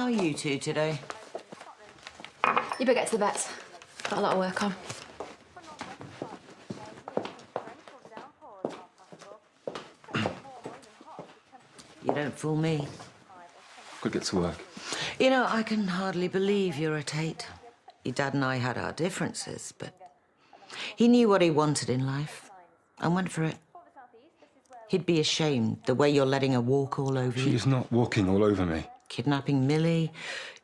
How are you two today? You better get to the vets. Got a lot of work on. You don't fool me. Could get to work. You know, I can hardly believe you're a Tate. Your dad and I had our differences, but he knew what he wanted in life and went for it. He'd be ashamed the way you're letting her walk all over you. She's not walking all over me. Kidnapping Millie,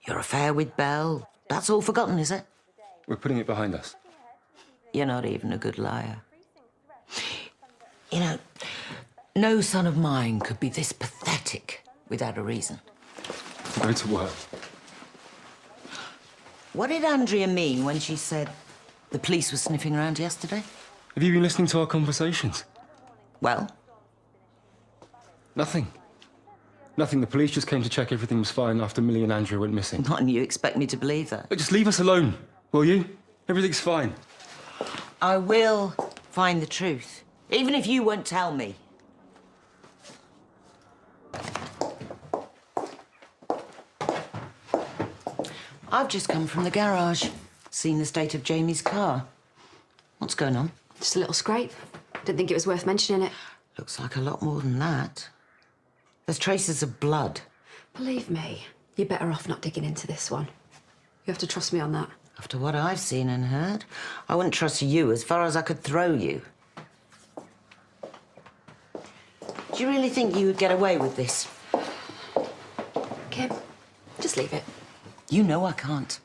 your affair with Belle. That's all forgotten, is it? We're putting it behind us. You're not even a good liar. You know, no son of mine could be this pathetic without a reason. I'm going to work. What did Andrea mean when she said the police were sniffing around yesterday? Have you been listening to our conversations? Well? Nothing. Nothing. The police just came to check everything was fine after Millie and Andrea went missing. And you expect me to believe that? But just leave us alone, will you? Everything's fine. I will find the truth, even if you won't tell me. I've just come from the garage, seen the state of Jamie's car. What's going on? Just a little scrape. Didn't think it was worth mentioning it. Looks like a lot more than that. There's traces of blood. Believe me, you're better off not digging into this one. You have to trust me on that. After what I've seen and heard, I wouldn't trust you as far as I could throw you. Do you really think you would get away with this? Kim, just leave it. You know I can't.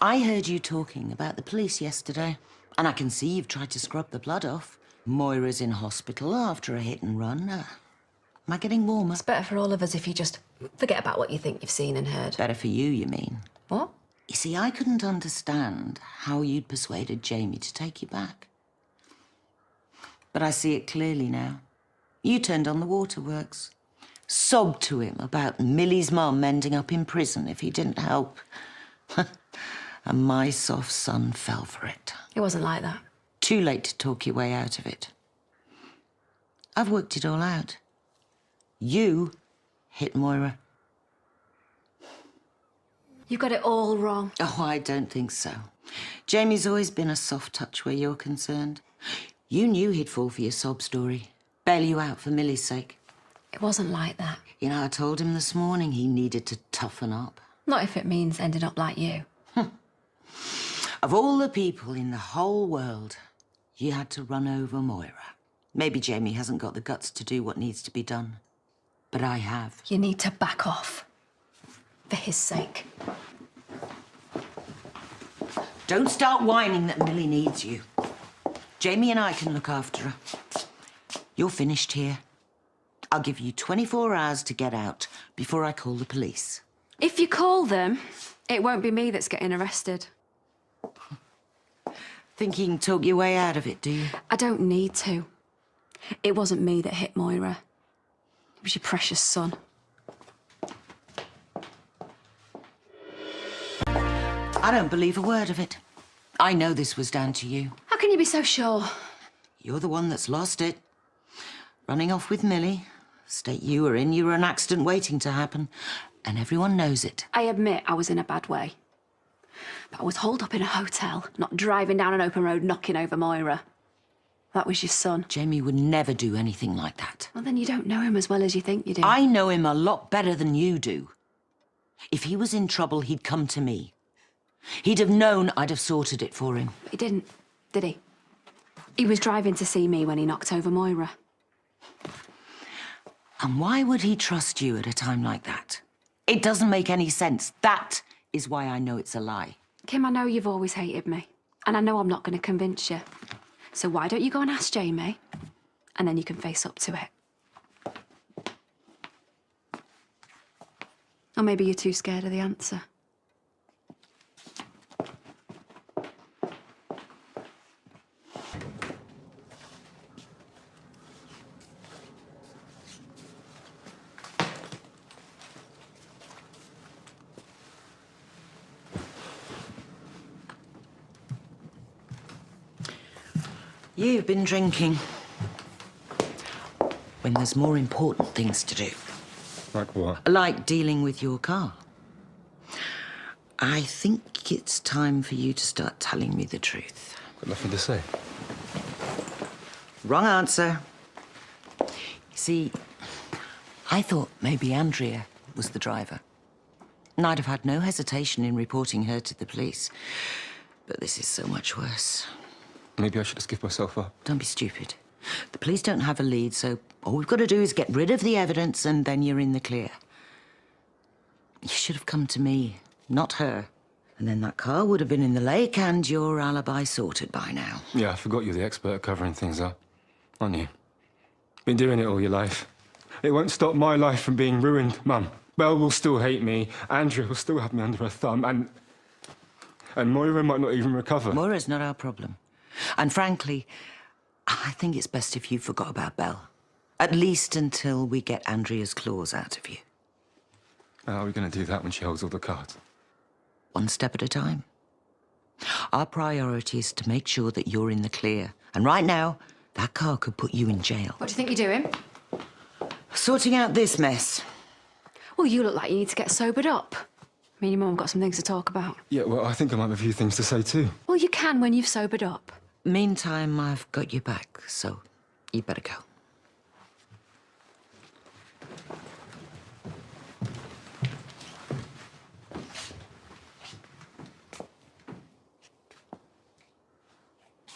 I heard you talking about the police yesterday, and I can see you've tried to scrub the blood off. Moira's in hospital after a hit and run. Am I getting warmer? It's better for all of us if you just forget about what you think you've seen and heard. Better for you, you mean? What? You see, I couldn't understand how you'd persuaded Jamie to take you back. But I see it clearly now. You turned on the waterworks. Sobbed to him about Millie's mum ending up in prison if he didn't help. And my soft son fell for it. It wasn't like that. Too late to talk your way out of it. I've worked it all out. You hit Moira. You got it all wrong. Oh, I don't think so. Jamie's always been a soft touch where you're concerned. You knew he'd fall for your sob story. Bail you out for Millie's sake. It wasn't like that. You know, I told him this morning he needed to toughen up. Not if it means ending up like you. Of all the people in the whole world, you had to run over Moira. Maybe Jamie hasn't got the guts to do what needs to be done. But I have. You need to back off. For his sake. Don't start whining that Millie needs you. Jamie and I can look after her. You're finished here. I'll give you 24 hours to get out before I call the police. If you call them, it won't be me that's getting arrested. Think you can talk your way out of it, do you? I don't need to. It wasn't me that hit Moira. It was your precious son. I don't believe a word of it. I know this was down to you. How can you be so sure? You're the one that's lost it. Running off with Millie. State you were in, you were an accident waiting to happen. And everyone knows it. I admit I was in a bad way. But I was holed up in a hotel, not driving down an open road knocking over Moira. That was your son. Jamie would never do anything like that. Well, then you don't know him as well as you think you do. I know him a lot better than you do. If he was in trouble, he'd come to me. He'd have known I'd have sorted it for him. But he didn't, did he? He was driving to see me when he knocked over Moira. And why would he trust you at a time like that? It doesn't make any sense. That is why I know it's a lie. Kim, I know you've always hated me. And I know I'm not going to convince you. So why don't you go and ask Jamie? And then you can face up to it. Or maybe you're too scared of the answer. You've been drinking. When there's more important things to do. Like what? Like dealing with your car. I think it's time for you to start telling me the truth. Got nothing to say. Wrong answer. You see, I thought maybe Andrea was the driver. And I'd have had no hesitation in reporting her to the police. But this is so much worse. Maybe I should just give myself up. Don't be stupid. The police don't have a lead, so all we've got to do is get rid of the evidence and then you're in the clear. You should have come to me, not her. And then that car would have been in the lake and your alibi sorted by now. Yeah, I forgot you're the expert at covering things up, aren't you? Been doing it all your life. It won't stop my life from being ruined, Mum. Belle will still hate me, Andrea will still have me under her thumb, and Moira might not even recover. Moira's not our problem. And frankly, I think it's best if you forgot about Belle. At least until we get Andrea's claws out of you. How are we going to do that when she holds all the cards? One step at a time. Our priority is to make sure that you're in the clear. And right now, that car could put you in jail. What do you think you're doing? Sorting out this mess. Well, you look like you need to get sobered up. Me and your mum have got some things to talk about. Yeah, well, I think I might have a few things to say too. Well, you can when you've sobered up. Meantime, I've got your back, so you better go.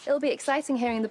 It'll be exciting hearing the